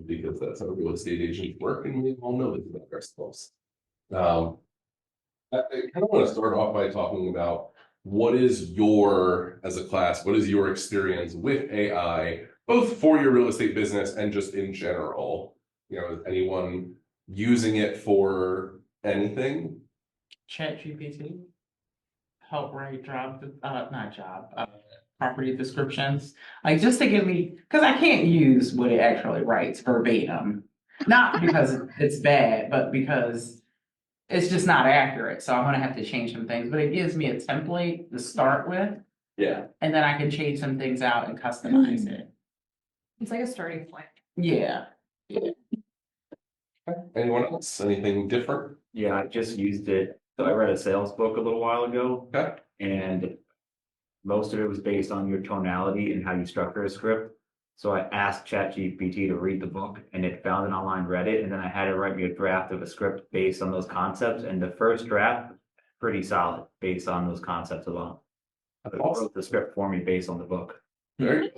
because that's how real estate agents work, and we all know this about ourselves. Um, I kind of want to start off by talking about what is your, as a class, what is your experience with AI, both for your real estate business and just in general? Is anyone using it for anything? Chat GPT, help write property descriptions. Like just to give me, because I can't use what it actually writes verbatim. Not because it's bad, but because it's just not accurate. So I'm gonna have to change some things, but it gives me a template to start with. Yeah. And then I can change some things out and customize it. It's like a starting point. Yeah. Anyone else? Anything different? Yeah, I just used it. So I read a sales book a little while ago, Okay. and most of it was based on your tonality and how you structure a script. So I asked ChatGPT to read the book, and it found it online, read it, and then I had it write me a draft of a script based on those concepts. And the first draft, pretty solid based on those concepts alone. It wrote the script for me based on the book. Very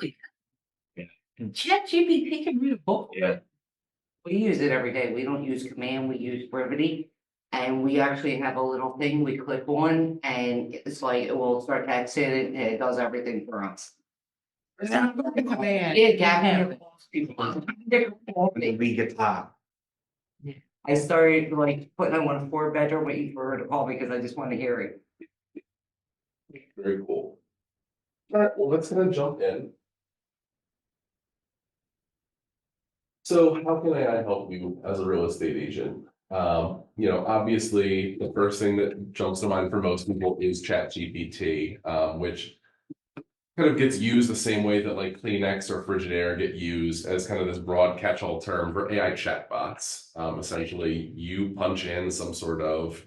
ChatGPT can read a book. Yeah. We use it every day. We don't use command, we use brevity. And we actually have a little thing we click on and it's like, it will start texting it and it does everything for us. It's not a command. Yeah, Gavin calls people. Lead guitar. I started like putting on a 4-bedroom waiting for her to call me because I just want to hear it. Very cool. All right, well, let's kind of jump in. So how can AI help you as a real estate agent? Obviously the first thing that jumps to mind for most people is ChatGPT, which kind of gets used the same way that like Kleenex or Frigidaire get used as kind of this broad catch-all term for AI chatbots. Essentially, you punch in some sort of,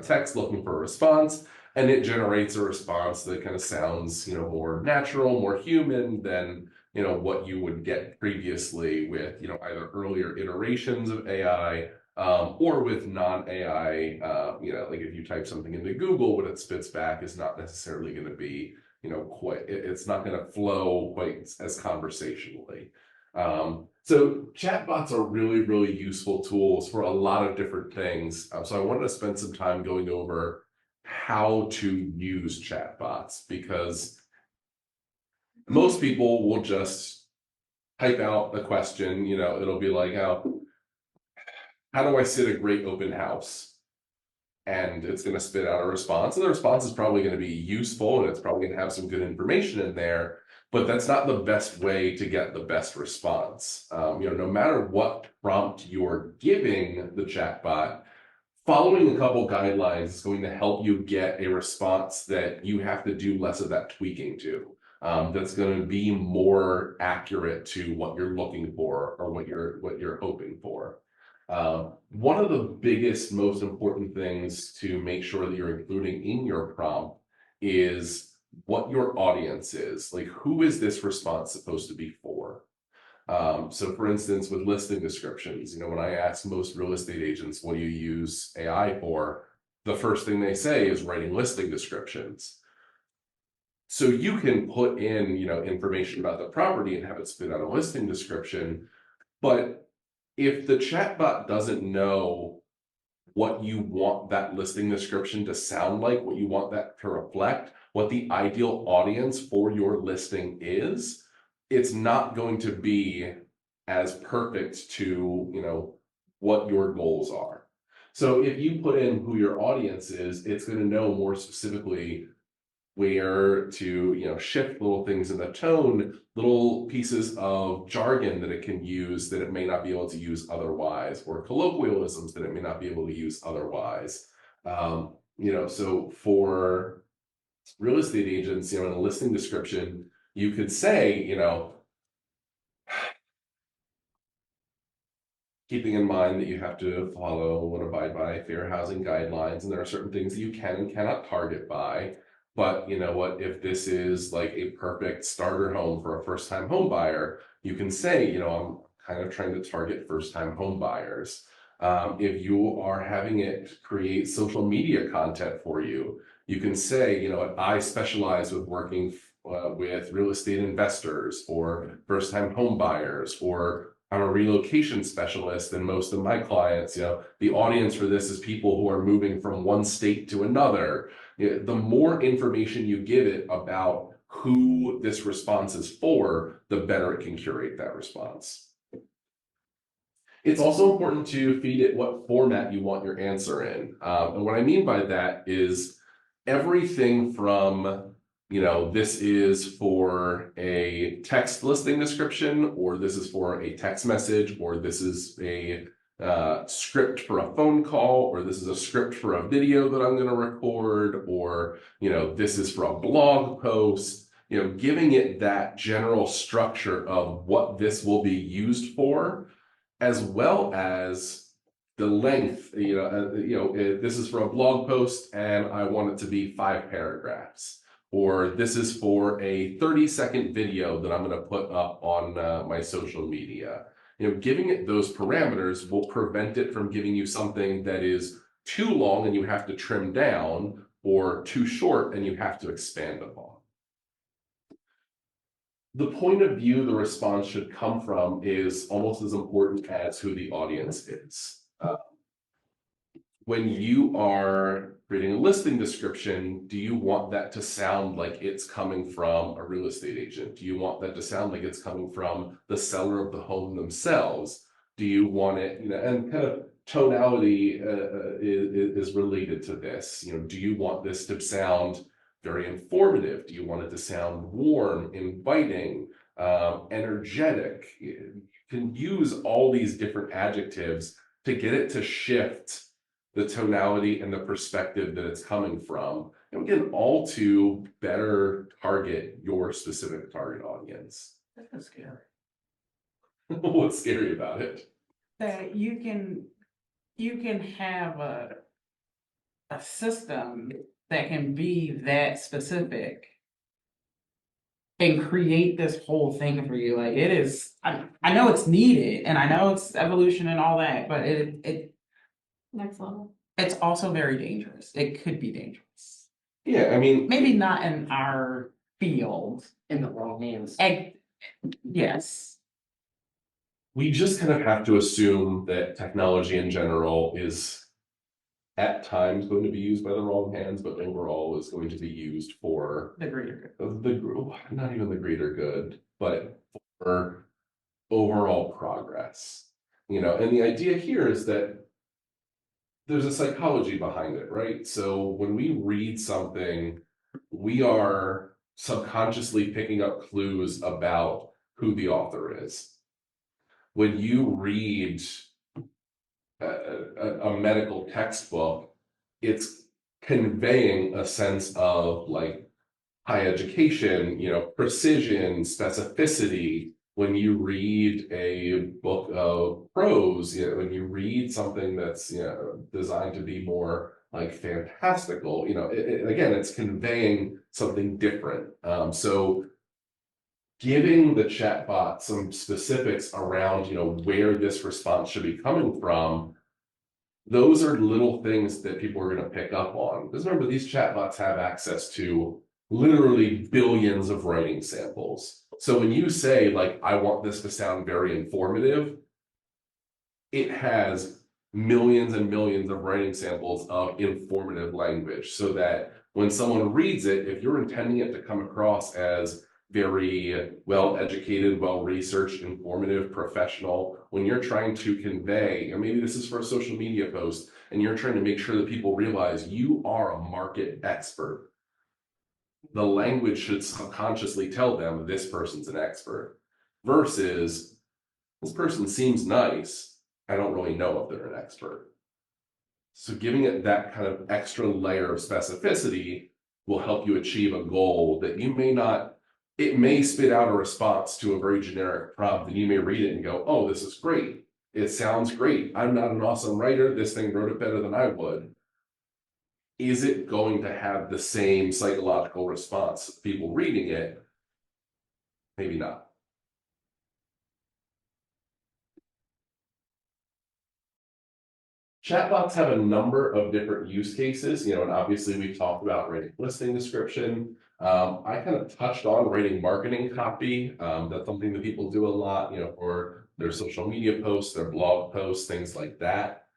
text looking for a response, and it generates a response that kind of sounds, more natural, more human than, what you would get previously with, either earlier iterations of AI, or with non-AI, like if you type something into Google, what it spits back is not necessarily going to be, it's not going to flow quite as conversationally. So chatbots are really, really useful tools for a lot of different things. So I wanted to spend some time going over how to use chatbots, because most people will just type out a question, it'll be like, how do I sit a great open house? And it's going to spit out a response, and the response is probably going to be useful, and it's probably going to have some good information in there, but that's not the best way to get the best response. No matter what prompt you're giving the chatbot, following a couple guidelines is going to help you get a response that you have to do less of that tweaking to. That's going to be more accurate to what you're looking for or what you're hoping for. One of the biggest, most important things to make sure that you're including in your prompt is what your audience is. Like, who is this response supposed to be for? So for instance, with listing descriptions, when I ask most real estate agents, what do you use AI for? The first thing they say is writing listing descriptions. So you can put in, information about the property and have it spit out a listing description, but if the chatbot doesn't know what you want that listing description to sound like, what you want that to reflect, what the ideal audience for your listing is, it's not going to be as perfect to, what your goals are. So if you put in who your audience is, it's going to know more specifically where to, shift little things in the tone, little pieces of jargon that it can use that it may not be able to use otherwise, or colloquialisms that it may not be able to use otherwise. So for real estate agents, in a listing description, you could say, keeping in mind that you have to follow and abide by fair housing guidelines, and there are certain things that you can and cannot target by. But you know what, if this is like a perfect starter home for a first-time home buyer, you can say, I'm kind of trying to target first-time home buyers. If you are having it create social media content for you, you can say, I specialize with working with real estate investors or first-time home buyers, or I'm a relocation specialist, and most of my clients, the audience for this is people who are moving from one state to another. The more information you give it about who this response is for, the better it can curate that response. It's also important to feed it what format you want your answer in. And what I mean by that is everything from, this is for a text listing description, or this is for a text message, or this is a script for a phone call, or this is a script for a video that I'm going to record, or, this is for a blog post, giving it that general structure of what this will be used for, as well as the length. This is for a blog post and I want it to be 5 paragraphs, or this is for a 30-second video that I'm going to put up on my social media. Giving it those parameters will prevent it from giving you something that is too long and you have to trim down, or too short and you have to expand upon. The point of view the response should come from is almost as important as who the audience is. When you are creating a listing description, do you want that to sound like it's coming from a real estate agent? Do you want that to sound like it's coming from the seller of the home themselves? Do you want it, and kind of tonality is related to this. Do you want this to sound very informative? Do you want it to sound warm, inviting, energetic? You can use all these different adjectives to get it to shift the tonality and the perspective that it's coming from. And again, all to better target your specific target audience. That's scary. What's scary about it? That you can have a system that can be that specific and create this whole thing for you. Like, it is, I know it's needed and I know it's evolution and all that, but Next level. it's also very dangerous. It could be dangerous. Yeah, I mean, Maybe not in our field. In the wrong hands. Yes. we just kind of have to assume that technology in general is at times going to be used by the wrong hands, but overall is going to be used for The greater good. the group, not even the greater good, but for overall progress. And the idea here is that there's a psychology behind it, right? So when we read something, we are subconsciously picking up clues about who the author is. When you read a medical textbook, it's conveying a sense of like high education, precision, specificity. When you read a book of prose, when you read something that's designed to be more like fantastical, again, it's conveying something different. So giving the chatbot some specifics around where this response should be coming from, those are little things that people are going to pick up on. Because remember, these chatbots have access to literally billions of writing samples. So when you say, like, I want this to sound very informative, it has millions and millions of writing samples of informative language, so that when someone reads it, if you're intending it to come across as very well educated, well researched, informative, professional, when you're trying to convey, or maybe this is for a social media post, and you're trying to make sure that people realize you are a market expert, the language should subconsciously tell them this person's an expert, versus this person seems nice, I don't really know if they're an expert. So giving it that kind of extra layer of specificity will help you achieve a goal that you may not. It may spit out a response to a very generic prompt, and you may read it and go, oh, this is great. It sounds great. I'm not an awesome writer. This thing wrote it better than I would. Is it going to have the same psychological response to people reading it? Maybe not. Chatbots have a number of different use cases, and obviously we've talked about writing listing description. I kind of touched on writing marketing copy. That's something that people do a lot, for their social media posts, their blog posts, things like that.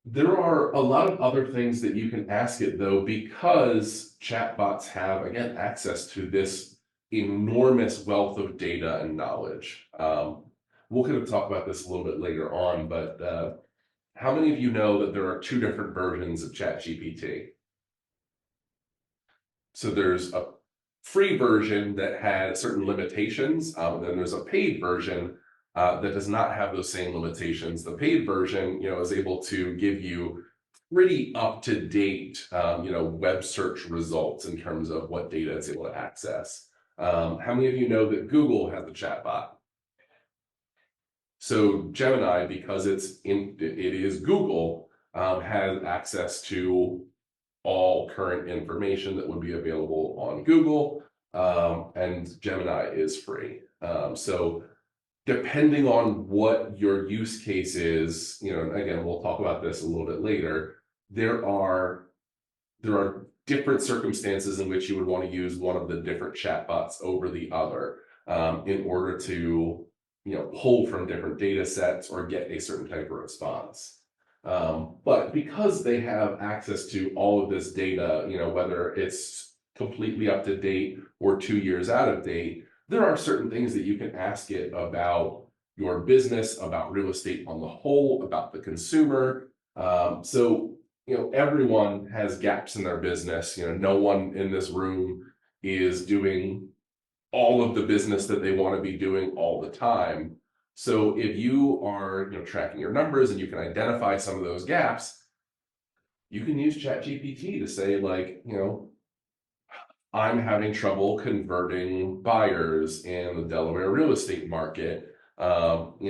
There are a lot of other things that you can ask it though, because chatbots have, again, access to this enormous wealth of data and knowledge. We'll kind of talk about this a little bit later on, but how many of you know that there are two different versions of ChatGPT? So there's a free version that has certain limitations, and then there's a paid version that does not have those same limitations. The paid version, is able to give you pretty up-to-date, web search results in terms of what data it's able to access. How many of you know that Google has a chatbot? So Gemini, because it is Google, has access to all current information that would be available on Google, and Gemini is free. So depending on what your use case is, again, we'll talk about this a little bit later, there are different circumstances in which you would want to use one of the different chatbots over the other, in order to pull from different data sets or get a certain type of response. But because they have access to all of this data, whether it's completely up to date or 2 years out of date, there are certain things that you can ask it about your business, about real estate on the whole, about the consumer. So everyone has gaps in their business. No one in this room is doing all of the business that they want to be doing all the time. So if you are tracking your numbers and you can identify some of those gaps, you can use ChatGPT to say, like, I'm having trouble converting buyers in the Delaware real estate market. What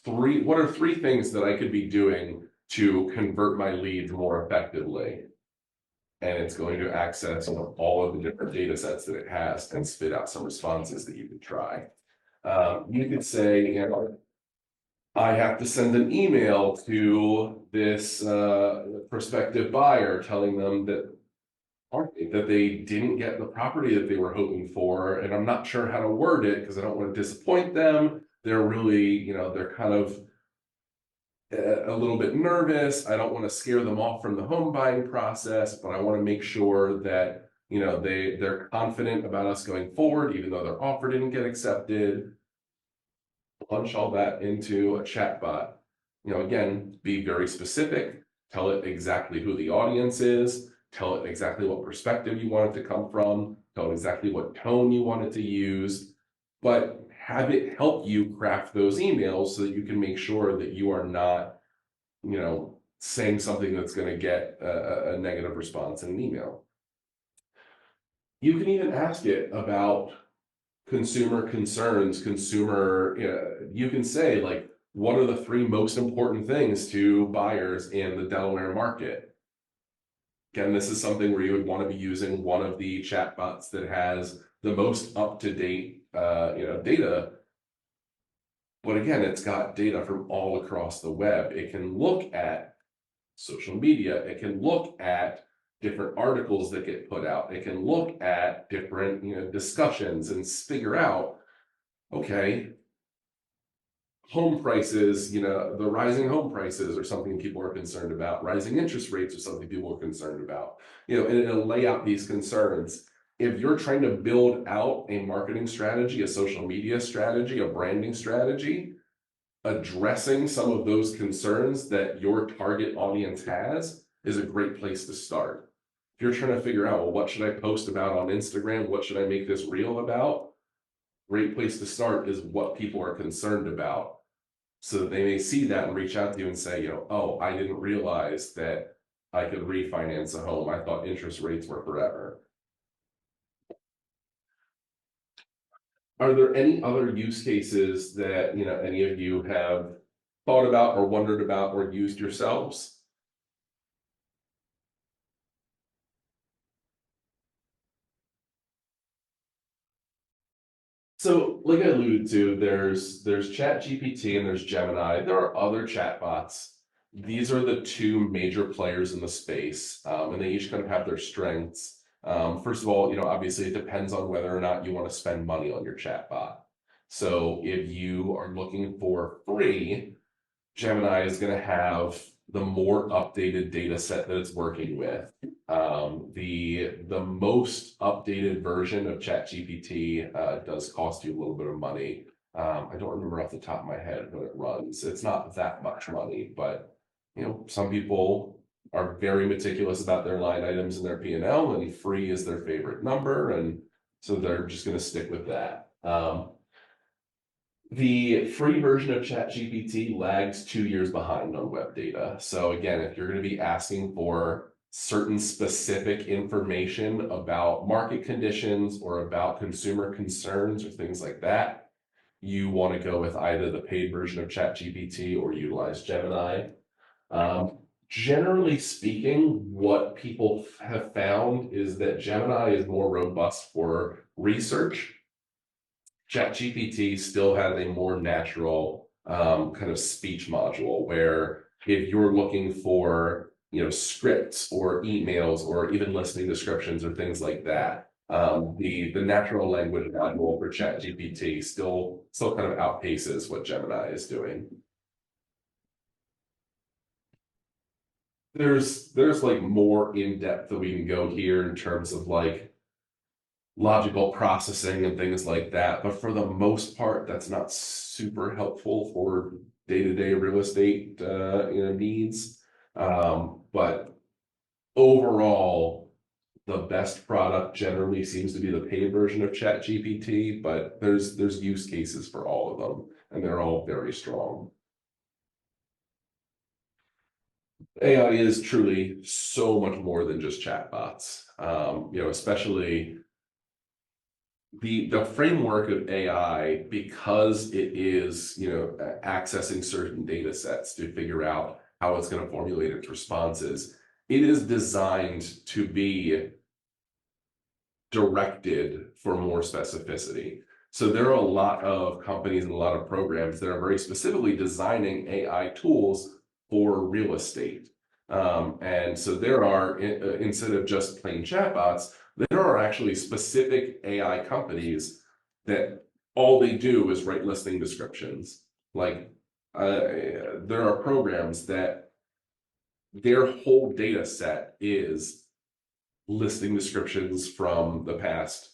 are three things that I could be doing to convert my leads more effectively? And it's going to access all of the different data sets that it has and spit out some responses that you could try. You could say, I have to send an email to this prospective buyer telling them that they didn't get the property that they were hoping for, and I'm not sure how to word it because I don't want to disappoint them. They're really, they're kind of a little bit nervous. I don't want to scare them off from the home buying process, but I want to make sure that they're confident about us going forward, even though their offer didn't get accepted. Punch all that into a chatbot. Again, be very specific. Tell it exactly who the audience is. Tell it exactly what perspective you want it to come from. Tell it exactly what tone you want it to use. But have it help you craft those emails so that you can make sure that you are not, saying something that's going to get a negative response in an email. You can even ask it about consumer concerns, you can say, like, what are the three most important things to buyers in the Delaware market? Again, this is something where you would want to be using one of the chatbots that has the most up-to-date, data. But again, it's got data from all across the web. It can look at social media. It can look at different articles that get put out. It can look at different, discussions and figure out, okay, home prices, the rising home prices are something people are concerned about. Rising interest rates are something people are concerned about. And it'll lay out these concerns. If you're trying to build out a marketing strategy, a social media strategy, a branding strategy, addressing some of those concerns that your target audience has is a great place to start. If you're trying to figure out, well, what should I post about on Instagram? What should I make this reel about? Great place to start is what people are concerned about. So that they may see that and reach out to you and say, oh, I didn't realize that I could refinance a home. I thought interest rates were forever. Are there any other use cases that, any of you have thought about or wondered about or used yourselves? So, like I alluded to, there's ChatGPT and there's Gemini. There are other chatbots. These are the two major players in the space, and they each kind of have their strengths. First of all, obviously it depends on whether or not you want to spend money on your chatbot. So if you are looking for free, Gemini is going to have the more updated data set that it's working with. The most updated version of ChatGPT does cost you a little bit of money. I don't remember off the top of my head when it runs. It's not that much money, but some people are very meticulous about their line items in their P&L, and free is their favorite number, and so they're just going to stick with that. The free version of ChatGPT lags 2 years behind on web data. So again, if you're going to be asking for certain specific information about market conditions or about consumer concerns or things like that, you want to go with either the paid version of ChatGPT or utilize Gemini. Generally speaking, what people have found is that Gemini is more robust for research. ChatGPT still has a more natural kind of speech module where if you're looking for scripts or emails or even listening descriptions or things like that, the natural language module for ChatGPT still kind of outpaces what Gemini is doing. There's like more in depth that we can go here in terms of like logical processing and things like that, but for the most part, that's not super helpful for day-to-day real estate needs. But overall, the best product generally seems to be the paid version of ChatGPT, but there's use cases for all of them, and they're all very strong. AI is truly so much more than just chatbots. Especially the framework of AI, because it is accessing certain data sets to figure out how it's going to formulate its responses. It is designed to be directed for more specificity. So there are a lot of companies and a lot of programs that are very specifically designing AI tools for real estate. And so there are, instead of just plain chatbots, there are actually specific AI companies that all they do is write listing descriptions. Like there are programs that their whole data set is listing descriptions from the past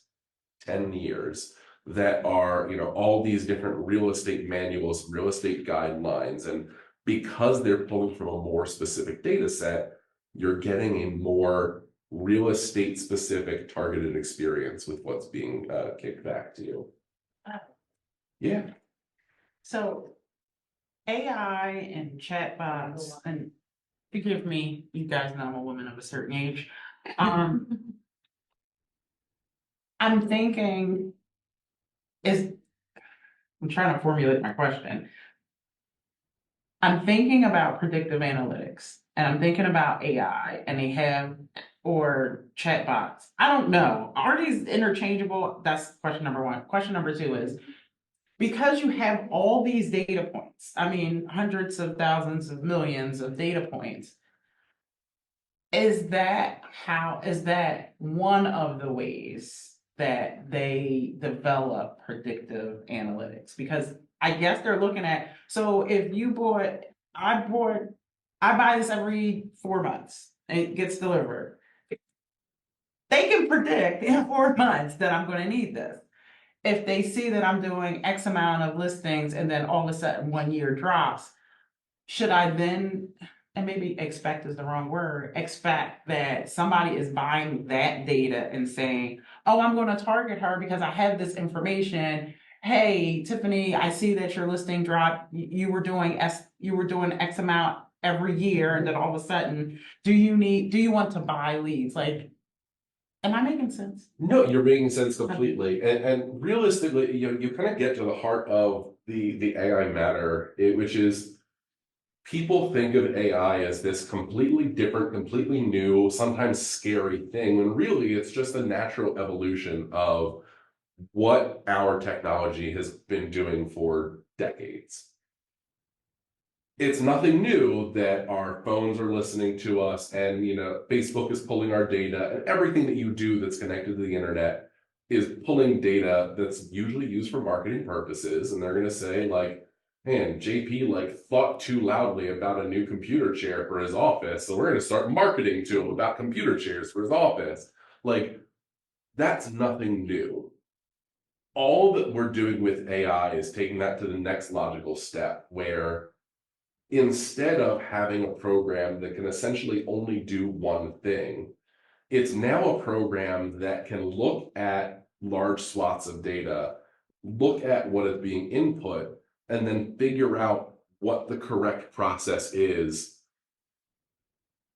10 years that are, all these different real estate manuals, real estate guidelines. And because they're pulling from a more specific data set, you're getting a more real estate specific targeted experience with what's being kicked back to you. Yeah. So AI and chatbots, and forgive me, you guys know I'm a woman of a certain age. I'm thinking, I'm trying to formulate my question. I'm thinking about predictive analytics and I'm thinking about AI and they have, or chatbots. I don't know. Are these interchangeable? That's question number one. Question number two is, because you have all these data points, I mean, hundreds of thousands of millions of data points, is that one of the ways that they develop predictive analytics? Because I guess they're looking at, so if I buy this every 4 months, and it gets delivered. They can predict in 4 months that I'm gonna need this. If they see that I'm doing X amount of listings and then all of a sudden 1 year drops, should I then, and maybe expect is the wrong word, expect that somebody is buying that data and saying, oh, I'm gonna target her because I have this information. Hey, Tiffany, I see that your listing dropped. You were doing X amount every year, and then all of a sudden, do you want to buy leads? Like, am I making sense? No, you're making sense completely. And realistically, you kind of get to the heart of the AI matter, which is people think of AI as this completely different, completely new, sometimes scary thing, when really it's just a natural evolution of what our technology has been doing for decades. It's nothing new that our phones are listening to us and Facebook is pulling our data, and everything that you do that's connected to the internet is pulling data that's usually used for marketing purposes, and they're gonna say like, man, JP like thought too loudly about a new computer chair for his office, so we're gonna start marketing to him about computer chairs for his office. Like, that's nothing new. All that we're doing with AI is taking that to the next logical step, where instead of having a program that can essentially only do one thing, it's now a program that can look at large swaths of data, look at what is being input, and then figure out what the correct process is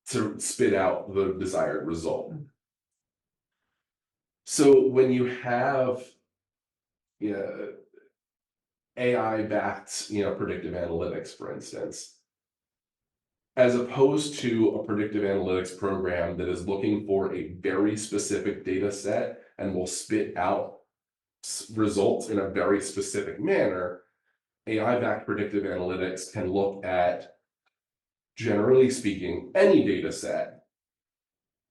to spit out the desired result. So when you have AI-backed, predictive analytics, for instance, as opposed to a predictive analytics program that is looking for a very specific data set and will spit out results in a very specific manner, AI-backed predictive analytics can look at, generally speaking, any data set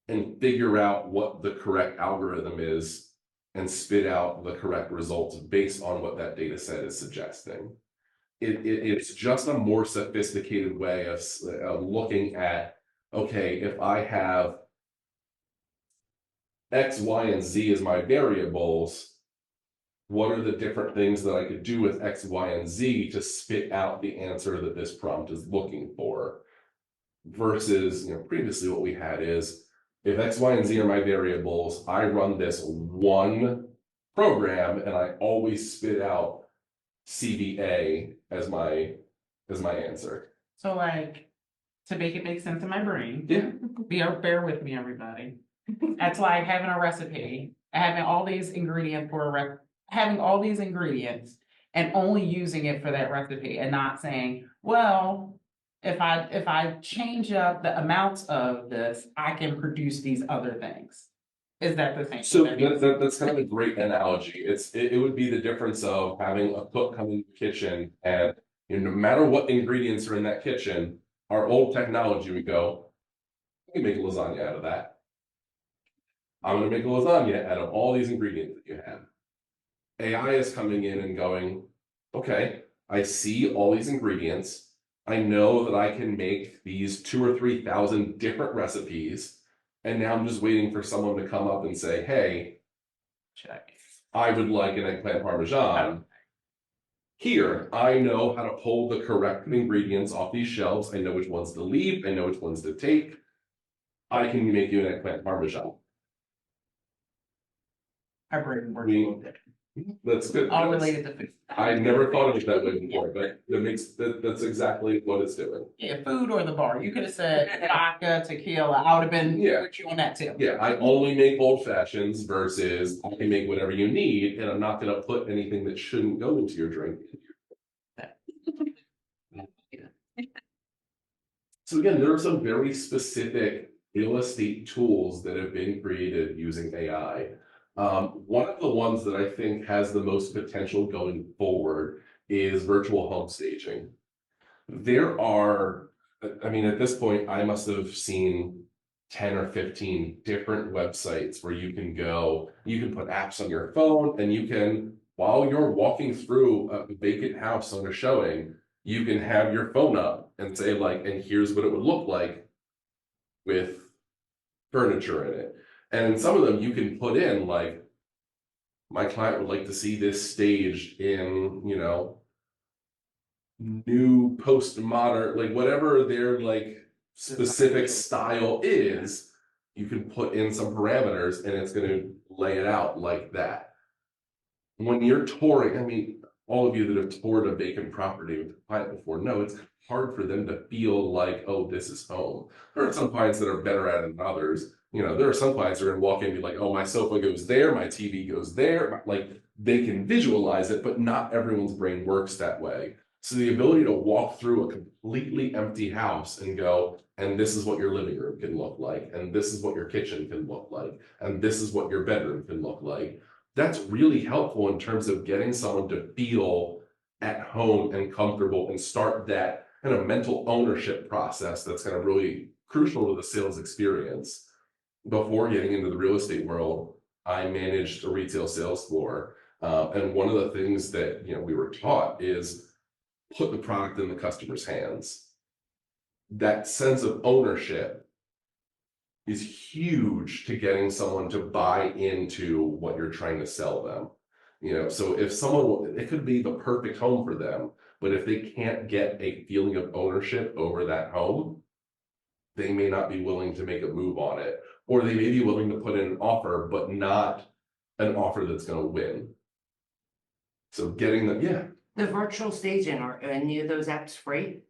and figure out what the correct algorithm is and spit out the correct results based on what that data set is suggesting. It's just a more sophisticated way of looking at, okay, if I have X, Y, and Z as my variables, what are the different things that I could do with X, Y, and Z to spit out the answer that this prompt is looking for? Versus, previously what we had is, if X, Y, and Z are my variables, I run this one program and I always spit out CVA as my answer. So like, to make it make sense in my brain. Yeah. Bear with me, everybody. That's like having a recipe, having all these ingredients having all these ingredients and only using it for that recipe and not saying, well, if I change up the amounts of this, I can produce these other things. Is that the same? So that's kind of a great analogy. It would be the difference of having a cook come in the kitchen and no matter what ingredients are in that kitchen, our old technology would go, I can make a lasagna out of that. I'm going to make a lasagna out of all these ingredients that you have. AI is coming in and going, okay, I see all these ingredients. I know that I can make these 2,000 or 3,000 different recipes. And now I'm just waiting for someone to come up and say, hey, Check. I would like an eggplant parmesan. Here, I know how to pull the correct ingredients off these shelves. I know which ones to leave. I know which ones to take. I can make you an eggplant parmesan. My brain works a little bit. That's good. All related to food. I never thought of it that way before, but that's exactly what it's doing. Yeah, food or the bar. You could have said vodka, tequila. I would have been with you on that too. Yeah, I only make old fashions versus I can make whatever you need, and I'm not gonna put anything that shouldn't go into your drink. So again, there are some very specific real estate tools that have been created using AI. One of the ones that I think has the most potential going forward is virtual home staging. There are, at this point, I must have seen 10 or 15 different websites where you can go, you can put apps on your phone, and you can, while you're walking through a vacant house on a showing, you can have your phone up and say like, and here's what it would look like with furniture in it. And some of them you can put in like, my client would like to see this staged in, new postmodern, like whatever their like specific style is, you can put in some parameters and it's going to lay it out like that. When you're touring, all of you that have toured a vacant property with a client before know it's hard for them to feel like, oh, this is home. There are some clients that are better at it than others. There are some clients that are going to walk in and be like, oh, my sofa goes there, my TV goes there. Like they can visualize it, but not everyone's brain works that way. So the ability to walk through a completely empty house and go, and this is what your living room can look like, and this is what your kitchen can look like, and this is what your bedroom can look like. That's really helpful in terms of getting someone to feel at home and comfortable and start that kind of mental ownership process that's kind of really crucial to the sales experience before getting into the real estate world. I managed a retail sales floor. And one of the things that, we were taught is put the product in the customer's hands. That sense of ownership is huge to getting someone to buy into what you're trying to sell them. So if someone, it could be the perfect home for them, but if they can't get a feeling of ownership over that home, they may not be willing to make a move on it, or they may be willing to put in an offer, but not an offer that's going to win. So getting them, yeah. The virtual staging, are any of those apps free?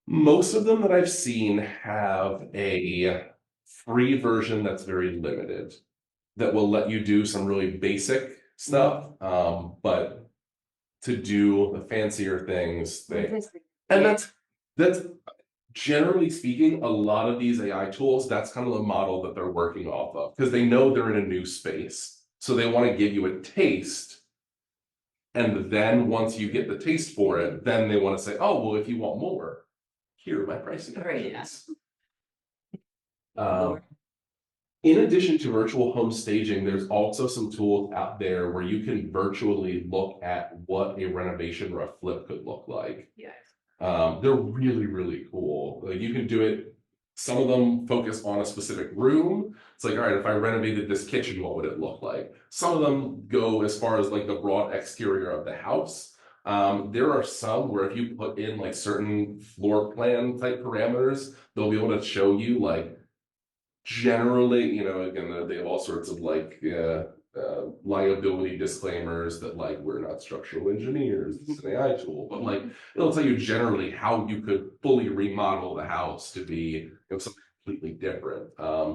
Most of them that I've seen have a free version that's very limited, that will let you do some really basic stuff. But to do the fancier things, and that's generally speaking, a lot of these AI tools, that's kind of the model that they're working off of, because they know they're in a new space. So they want to give you a taste. And then once you get the taste for it, then they want to say, oh, well, if you want more, here are my pricing Great. options. In addition to virtual home staging, there's also some tools out there where you can virtually look at what a renovation or a flip could look like. Yes. They're really, really cool. Like you can do it. Some of them focus on a specific room. It's like, all right, if I renovated this kitchen, what would it look like? Some of them go as far as like the broad exterior of the house. There are some where if you put in like certain floor plan type parameters, they'll be able to show you like generally, again, they have all sorts of like liability disclaimers that like we're not structural engineers, it's an AI tool, but like it'll tell you generally how you could fully remodel the house to be something completely different.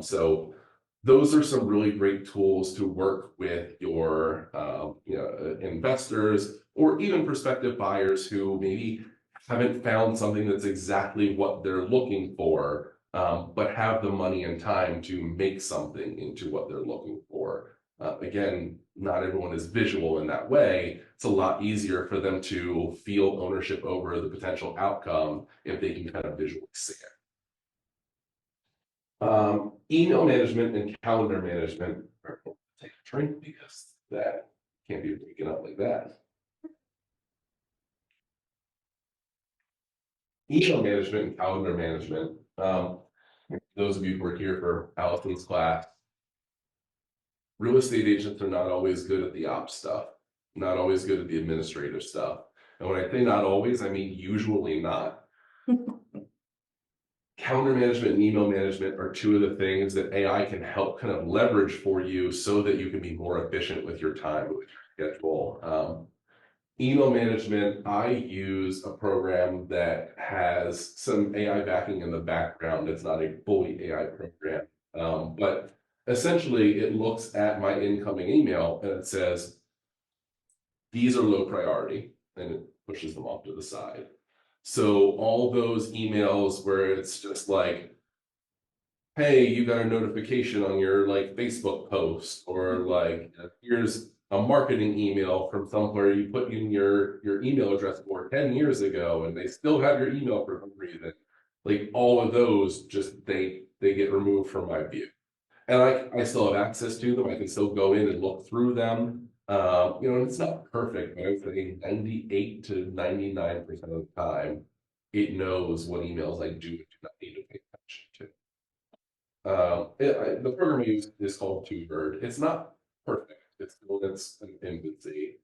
So those are some really great tools to work with your investors or even prospective buyers who maybe haven't found something that's exactly what they're looking for, but have the money and time to make something into what they're looking for. Again, not everyone is visual in that way. It's a lot easier for them to feel ownership over the potential outcome if they can kind of visually see it. Email management and calendar management. Take a drink because that can't be breaking up like that. Email management and calendar management. Those of you who are here for Allison's class, real estate agents are not always good at the ops stuff, not always good at the administrative stuff. And when I say not always, I mean usually not. Calendar management and email management are two of the things that AI can help kind of leverage for you so that you can be more efficient with your time, with your schedule. Email management, I use a program that has some AI backing in the background. It's not a fully AI program, but essentially it looks at my incoming email and it says, these are low priority, and it pushes them off to the side. So all those emails where it's just like, hey, you got a notification on your like Facebook post, or like here's a marketing email from somewhere you put in your email address for 10 years ago and they still have your email for some reason. Like all of those just they get removed from my view. And I still have access to them. I can still go in and look through them. And it's not perfect, but I would say 98 to 99% of the time, it knows what emails I do and do not need to pay attention to. The program I use is called TwoBird. It's not perfect. It's still in its infancy.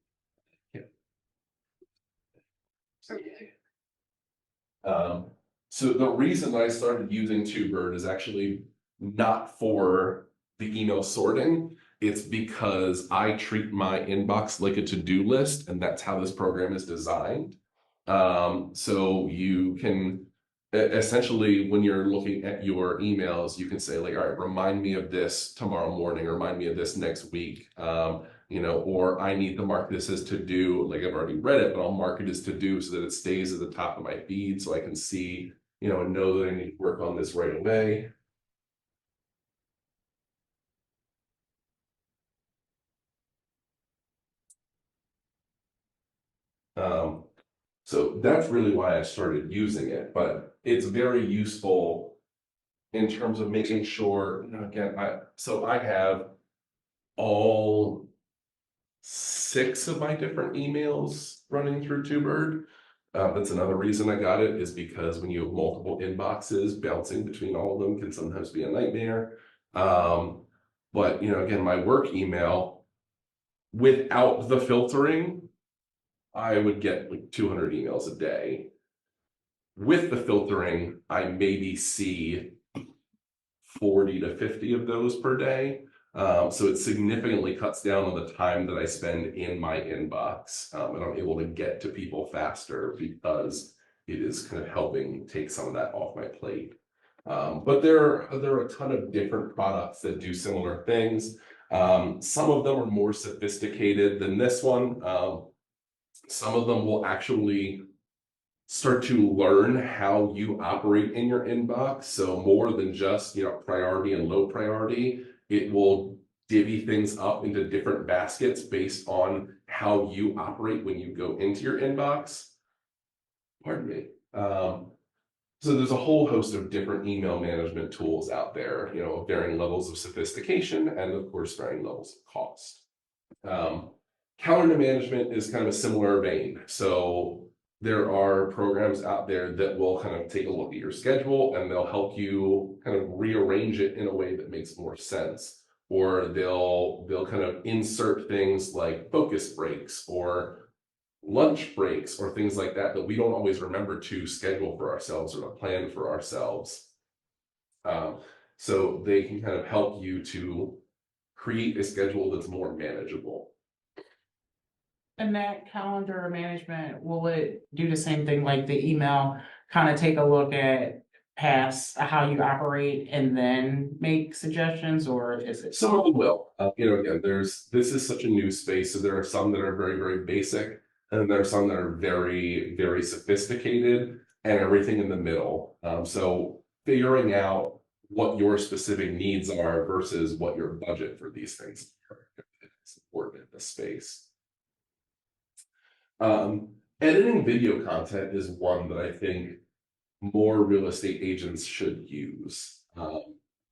So the reason I started using TwoBird is actually not for the email sorting. It's because I treat my inbox like a to-do list, and that's how this program is designed. So you can essentially, when you're looking at your emails, you can say like, all right, remind me of this tomorrow morning, remind me of this next week. Or I need to mark this as to do, like I've already read it, but I'll mark it as to do so that it stays at the top of my feed so I can see, and know that I need to work on this right away. So that's really why I started using it, but it's very useful in terms of making sure, again, I have all 6 of my different emails running through TwoBird. That's another reason I got it, is because when you have multiple inboxes, bouncing between all of them can sometimes be a nightmare. But again, my work email, without the filtering, I would get like 200 emails a day. With the filtering, I maybe see 40 to 50 of those per day. So it significantly cuts down on the time that I spend in my inbox, and I'm able to get to people faster because it is kind of helping take some of that off my plate. But there are a ton of different products that do similar things. Some of them are more sophisticated than this one. Some of them will actually start to learn how you operate in your inbox. So more than just, priority and low priority, it will divvy things up into different baskets based on how you operate when you go into your inbox. Pardon me. So there's a whole host of different email management tools out there, varying levels of sophistication and of course varying levels of cost. Calendar management is kind of a similar vein. So there are programs out there that will kind of take a look at your schedule and they'll help you kind of rearrange it in a way that makes more sense. Or they'll kind of insert things like focus breaks or lunch breaks or things like that we don't always remember to schedule for ourselves or to plan for ourselves. So they can kind of help you to create a schedule that's more manageable. And that calendar management, will it do the same thing like the email, kind of take a look at past how you operate and then make suggestions, or is it? Some of them will. Again, this is such a new space, so there are some that are very, very basic, and there are some that are very, very sophisticated, and everything in the middle. So figuring out what your specific needs are versus what your budget for these things are is important in this space. Editing video content is one that I think more real estate agents should use,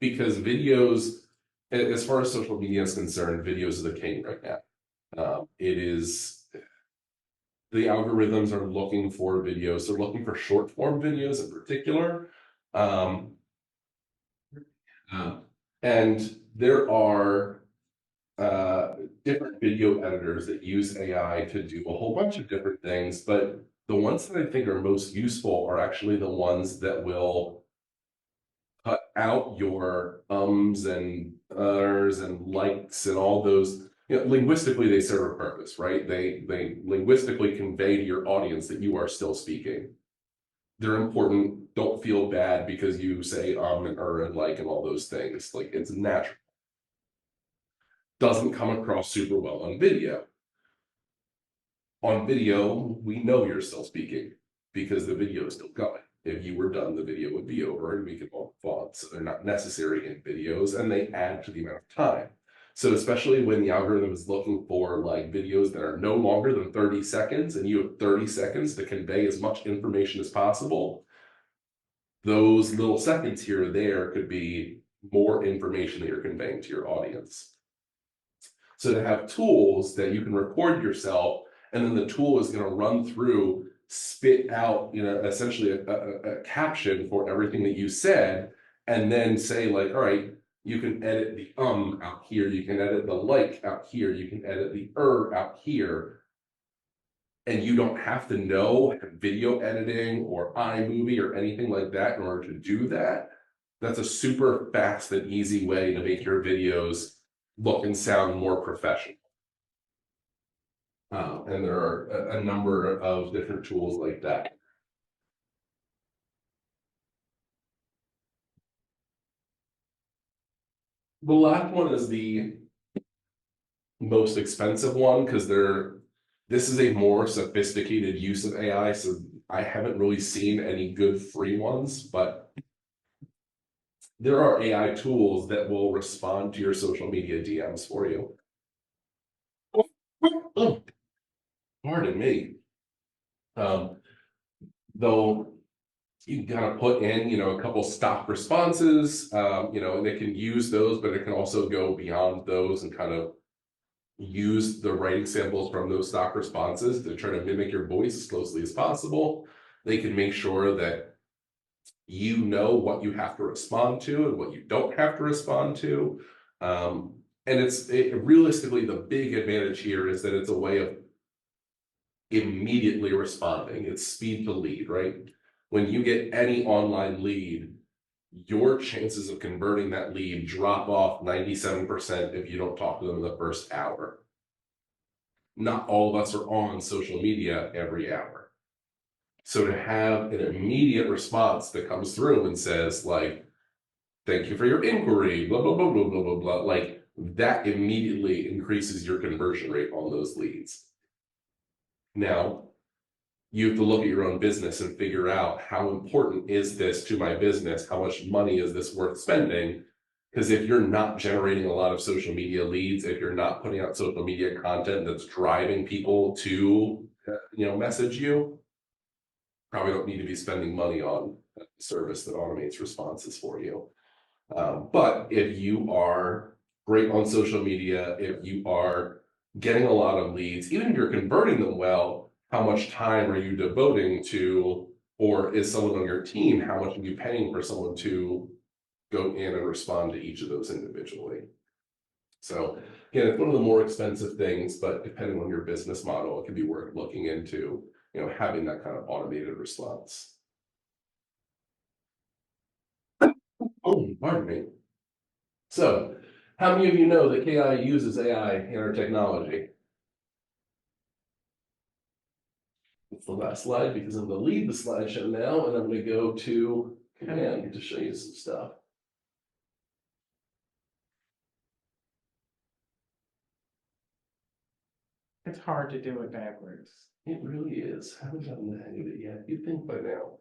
because videos, as far as social media is concerned, videos are the king right now. It is, the algorithms are looking for videos. They're looking for short form videos in particular. And there are different video editors that use AI to do a whole bunch of different things, but the ones that I think are most useful are actually the ones that will cut out your ums and ers and likes and all those. Linguistically, they serve a purpose, right? They linguistically convey to your audience that you are still speaking. They're important. Don't feel bad because you say and and like and all those things. Like, it's natural. Doesn't come across super well on video. On video, we know you're still speaking because the video is still going. If you were done, the video would be over and we could all move on. So they're not necessary in videos and they add to the amount of time. So especially when the algorithm is looking for like videos that are no longer than 30 seconds and you have 30 seconds to convey as much information as possible, those little seconds here or there could be more information that you're conveying to your audience. So to have tools that you can record yourself, and then the tool is going to run through, spit out, essentially a caption for everything that you said, and then say like, all right, you can edit the out here, you can edit the like out here, you can edit the out here. And you don't have to know video editing or iMovie or anything like that in order to do that. That's a super fast and easy way to make your videos look and sound more professional. And there are a number of different tools like that. The last one is the most expensive one because this is a more sophisticated use of AI. So I haven't really seen any good free ones, but there are AI tools that will respond to your social media DMs for you. Oh, pardon me. They'll you gotta put in, a couple stock responses, and it can use those, but it can also go beyond those and kind of use the writing samples from those stock responses to try to mimic your voice as closely as possible. They can make sure that you know what you have to respond to and what you don't have to respond to. And realistically, the big advantage here is that it's a way of immediately responding. It's speed to lead, right? When you get any online lead, your chances of converting that lead drop off 97% if you don't talk to them in the first hour. Not all of us are on social media every hour. So to have an immediate response that comes through and says, like, thank you for your inquiry, blah, blah, blah, blah, blah, blah, blah, like that immediately increases your conversion rate on those leads. Now, you have to look at your own business and figure out how important is this to my business? How much money is this worth spending? Because if you're not generating a lot of social media leads, if you're not putting out social media content that's driving people to, message you, probably don't need to be spending money on a service that automates responses for you. But if you are great on social media, if you are getting a lot of leads, even if you're converting them well, how much time are you devoting to, or is someone on your team, how much are you paying for someone to go in and respond to each of those individually? So again, it's one of the more expensive things, but depending on your business model, it can be worth looking into, having that kind of automated response. Oh, pardon me. So, how many of you know that KI uses AI in our technology? It's the last slide because I'm going to leave the slideshow now, and I'm going to go to command to show you some stuff. It's hard to do it backwards. It really is. I haven't gotten the hang of it yet. You'd think by now.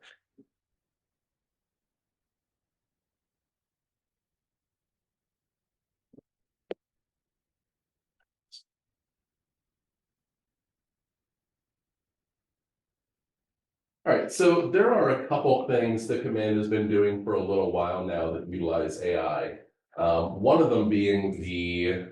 All right, so there are a couple things that Command has been doing for a little while now that utilize AI. One of them being the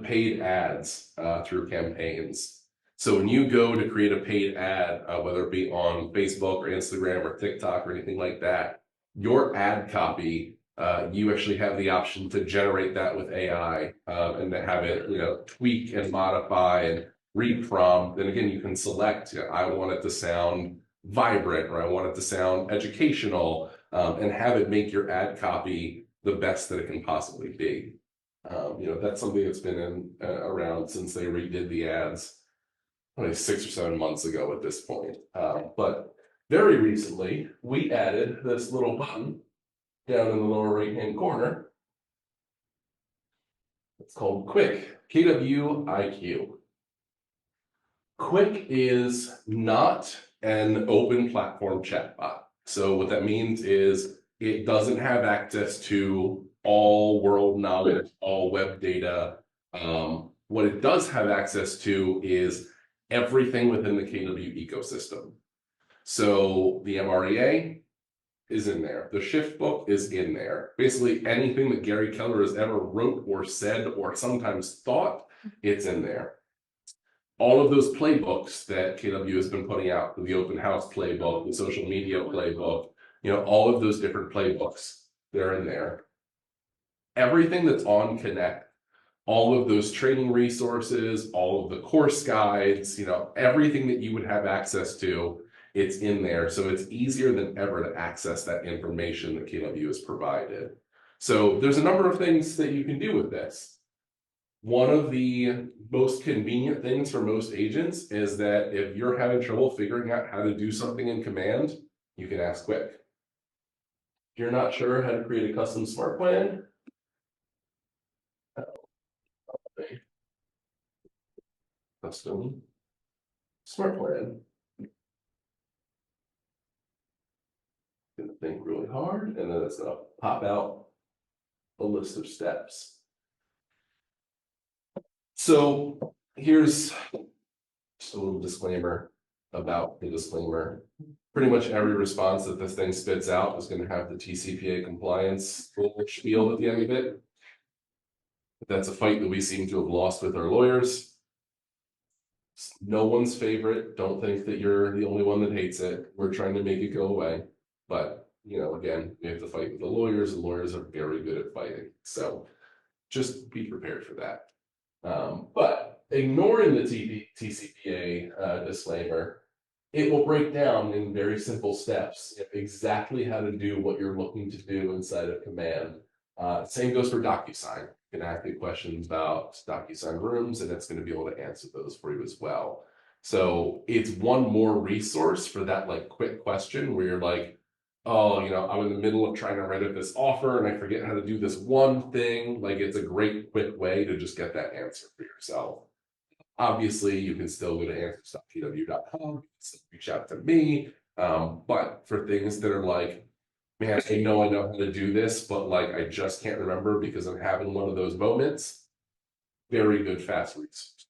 paid ads through campaigns. So when you go to create a paid ad, whether it be on Facebook or Instagram or TikTok or anything like that, your ad copy, you actually have the option to generate that with AI and to have it, tweak and modify and reprompt. And again, you can select, I want it to sound vibrant or I want it to sound educational, and have it make your ad copy the best that it can possibly be. That's something that's been around since they redid the ads, probably 6 or 7 months ago at this point. But very recently, we added this little button down in the lower right-hand corner. It's called Quick, KWIQ. Quick is not an open platform chatbot. So what that means is it doesn't have access to all world knowledge, all web data. What it does have access to is everything within the KW ecosystem. So the MREA is in there. The shift book is in there. Basically anything that Gary Keller has ever wrote or said or sometimes thought, it's in there. All of those playbooks that KW has been putting out, the open house playbook, the social media playbook, all of those different playbooks, they're in there. Everything that's on Connect, all of those training resources, all of the course guides, everything that you would have access to, it's in there. So it's easier than ever to access that information that KW has provided. So there's a number of things that you can do with this. One of the most convenient things for most agents is that if you're having trouble figuring out how to do something in Command, you can ask Quick. If you're not sure how to create a custom smart plan, custom smart plan. Gonna think really hard, and then it's gonna pop out a list of steps. So here's just a little disclaimer. about the disclaimer. Pretty much every response that this thing spits out is gonna have the TCPA compliance little spiel at the end of it. That's a fight that we seem to have lost with our lawyers. It's no one's favorite. Don't think that you're the only one that hates it. We're trying to make it go away. But, you know, again, we have to fight with the lawyers, and lawyers are very good at fighting. So just be prepared for that. But ignoring the TCPA disclaimer, it will break down in very simple steps exactly how to do what you're looking to do inside of Command. Same goes for DocuSign. You can ask it questions about DocuSign rooms, and it's going to be able to answer those for you as well. So it's one more resource for that like quick question where you're like, oh, you know, I'm in the middle of trying to write up this offer and I forget how to do this one thing. Like, it's a great quick way to just get that answer for yourself. Obviously, you can still go to answers.pw.com, you can still reach out to me. But for things that are like, man, I know how to do this, but like I just can't remember because I'm having one of those moments. Very good, fast resource.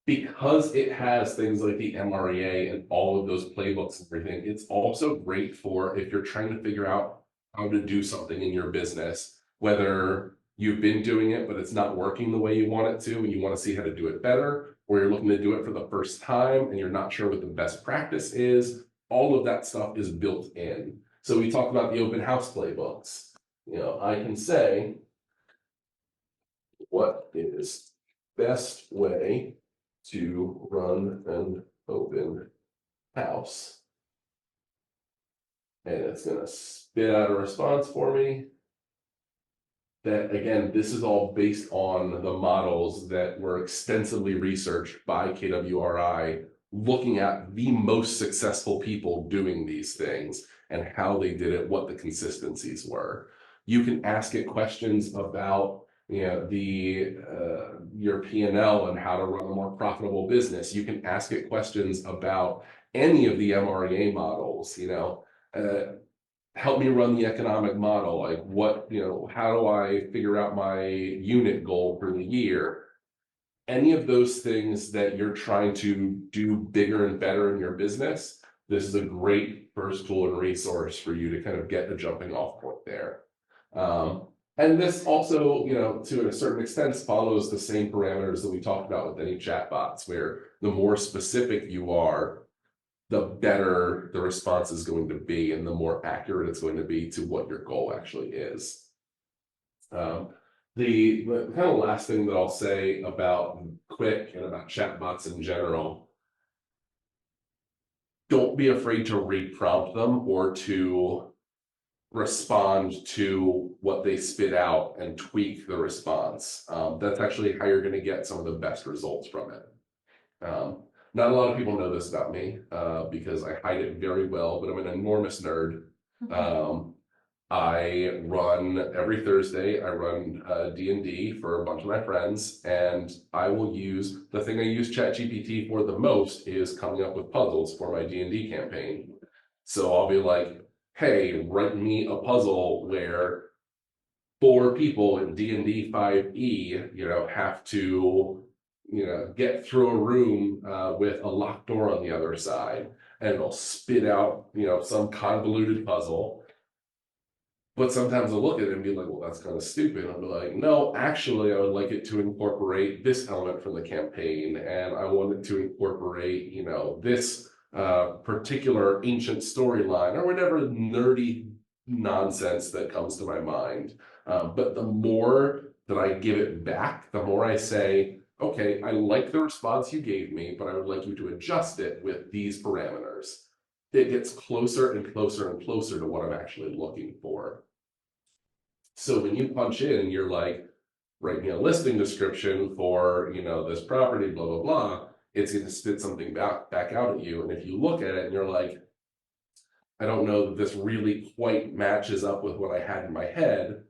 Because it has things like the MREA and all of those playbooks and everything, it's also great for if you're trying to figure out how to do something in your business, whether you've been doing it, but it's not working the way you want it to, and you want to see how to do it better, or you're looking to do it for the first time and you're not sure what the best practice is. All of that stuff is built in. So we talked about the open house playbooks. You know, I can say, what is best way to run an open house? And it's going to spit out a response for me. That, again, this is all based on the models that were extensively researched by KWRI, looking at the most successful people doing these things and how they did it, what the consistencies were. You can ask it questions about, you know, your P&L and how to run a more profitable business. You can ask it questions about any of the MREA models, you know, help me run the economic model. Like, what, you know, how do I figure out my unit goal for the year? Any of those things that you're trying to do bigger and better in your business, this is a great first tool and resource for you to kind of get a jumping off point there. And this also, you know, to a certain extent follows the same parameters that we talked about with any chatbots, where the more specific you are, the better the response is going to be and the more accurate it's going to be to what your goal actually is. The kind of last thing that I'll say about Quick and about chatbots in general, don't be afraid to reprompt them or to respond to what they spit out and tweak the response. That's actually how you're going to get some of the best results from it. Not a lot of people know this about me because I hide it very well, but I'm an enormous nerd. I run every Thursday, I run D&D for a bunch of my friends, and I will use, the thing I use ChatGPT for the most is coming up with puzzles for my D&D campaign. So I'll be like, hey, write me a puzzle where 4 people in D&D 5e, you know, have to, you know, get through a room with a locked door on the other side, and it'll spit out, you know, some convoluted puzzle. But sometimes I'll look at it and be like, well, that's kind of stupid. I'll be like, no, actually, I would like it to incorporate this element from the campaign, and I want it to incorporate, you know, this particular ancient storyline or whatever nerdy nonsense that comes to my mind. But the more that I give it back, the more I say, okay, I like the response you gave me, but I would like you to adjust it with these parameters. It gets closer and closer and closer to what I'm actually looking for. So when you punch in, you're like, write me a listing description for, you know, this property, blah, blah, blah. It's going to spit something back out at you. And if you look at it and you're like, I don't know that this really quite matches up with what I had in my head,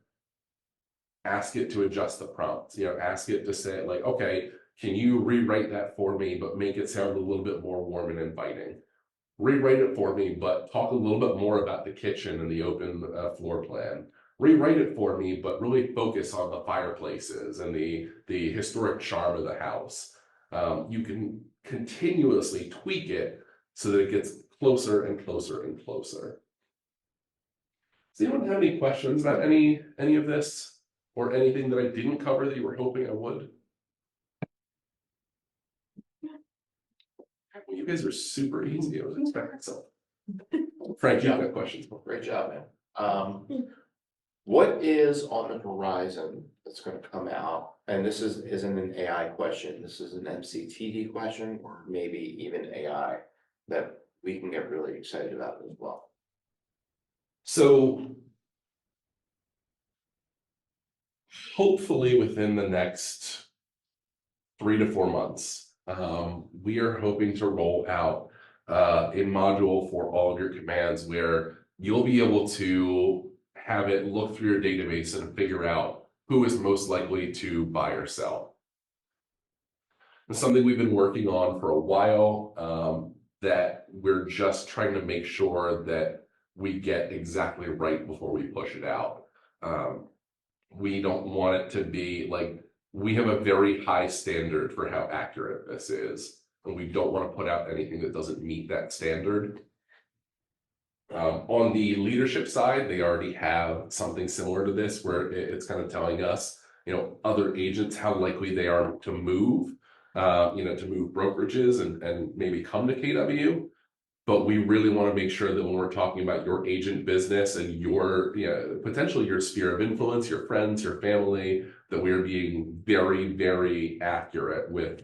ask it to adjust the prompt. You know, ask it to say, like, okay, can you rewrite that for me, but make it sound a little bit more warm and inviting? Rewrite it for me, but talk a little bit more about the kitchen and the open floor plan. Rewrite it for me, but really focus on the fireplaces and the historic charm of the house. you can continuously tweak it so that it gets closer and closer and closer. Does anyone have any questions about any of this or anything that I didn't cover that you were hoping I would? Well, you guys are super easy. I was expecting something. Frank, you have questions? Great job, man. What is on the horizon that's gonna come out? And this isn't an AI question, this is an MCTD question, or maybe even AI that we can get really excited about as well. So hopefully within the next 3 to 4 months, we are hoping to roll out a module for all of your commands where you'll be able to have it look through your database and figure out who is most likely to buy or sell. It's something we've been working on for a while, that we're just trying to make sure that we get exactly right before we push it out. We don't want it to be like, we have a very high standard for how accurate this is, and we don't want to put out anything that doesn't meet that standard. On the leadership side, they already have something similar to this where it's kind of telling us, other agents, how likely they are to move, to move brokerages and maybe come to KW. But we really want to make sure that when we're talking about your agent business and your, potentially your sphere of influence, your friends, your family, that we are being very, very accurate with,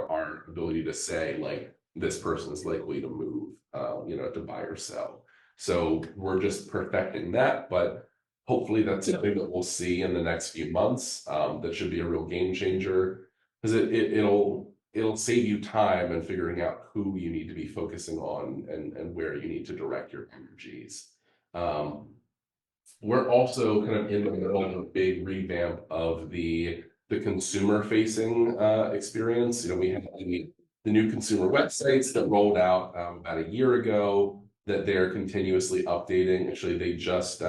our ability to say, like, this person is likely to move, to buy or sell. So we're just perfecting that, but hopefully that's something that we'll see in the next few months. That should be a real game changer, because it'll save you time in figuring out who you need to be focusing on and where you need to direct your energies. We're also kind of in the middle of a big revamp of the consumer facing experience. We have the new consumer websites that rolled out about a year ago that they're continuously updating. Actually, they just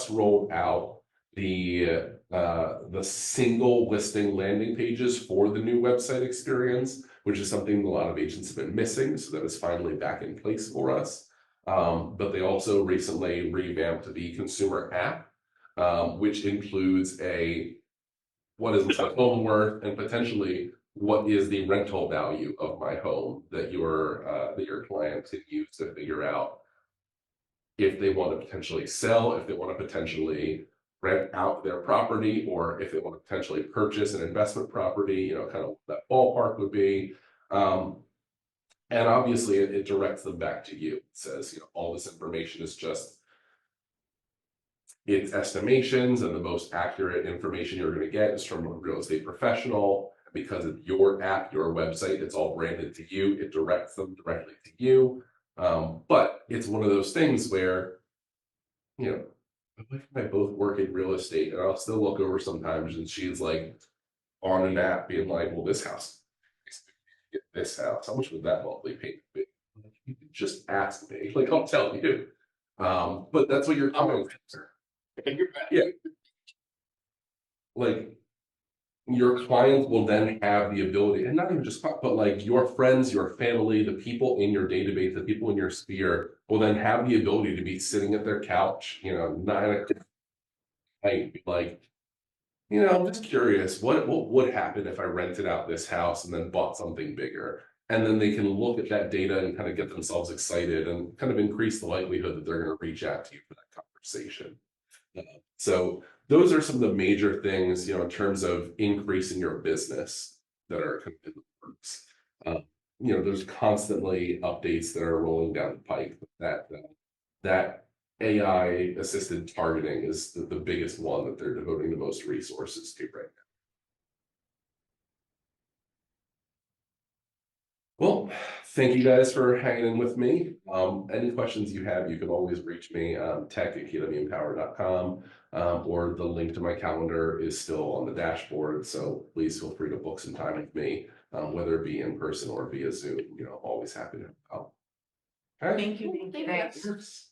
rolled out the single listing landing pages for the new website experience, which is something a lot of agents have been missing. So that is finally back in place for us. But they also recently revamped the consumer app, which includes what is my home worth and potentially what is the rental value of my home that your client can use to figure out if they want to potentially sell, if they want to potentially rent out their property, or if they want to potentially purchase an investment property, kind of what that ballpark would be. And obviously it directs them back to you. It says, all this information is just, it's estimations, and the most accurate information you're going to get is from a real estate professional. Because of your app, your website, it's all branded to you. It directs them directly to you. But it's one of those things where, my wife and I both work in real estate, and I'll still look over sometimes and she's like on an app being like, well, this house, how much would that monthly payment be? You can just ask me, like, I'll tell you. But that's what you're coming for. Yeah. Like, your clients will then have the ability, and not even just, but like your friends, your family, the people in your database, the people in your sphere will then have the ability to be sitting at their couch, 9 o'clock at night, like, I'm just curious, what would happen if I rented out this house and then bought something bigger? And then they can look at that data and kind of get themselves excited and kind of increase the likelihood that they're going to reach out to you for that conversation. So those are some of the major things, in terms of increasing your business that are kind of in the works. There's constantly updates that are rolling down the pipe. That AI assisted targeting is the biggest one that they're devoting the most resources to right now. Well, thank you guys for hanging in with me. Any questions you have, you can always reach me, tech@kwempower.com, or the link to my calendar is still on the dashboard. So please feel free to book some time with me, whether it be in person or via Zoom. Always happy to help. Okay. Thank you. Thank you. Thanks.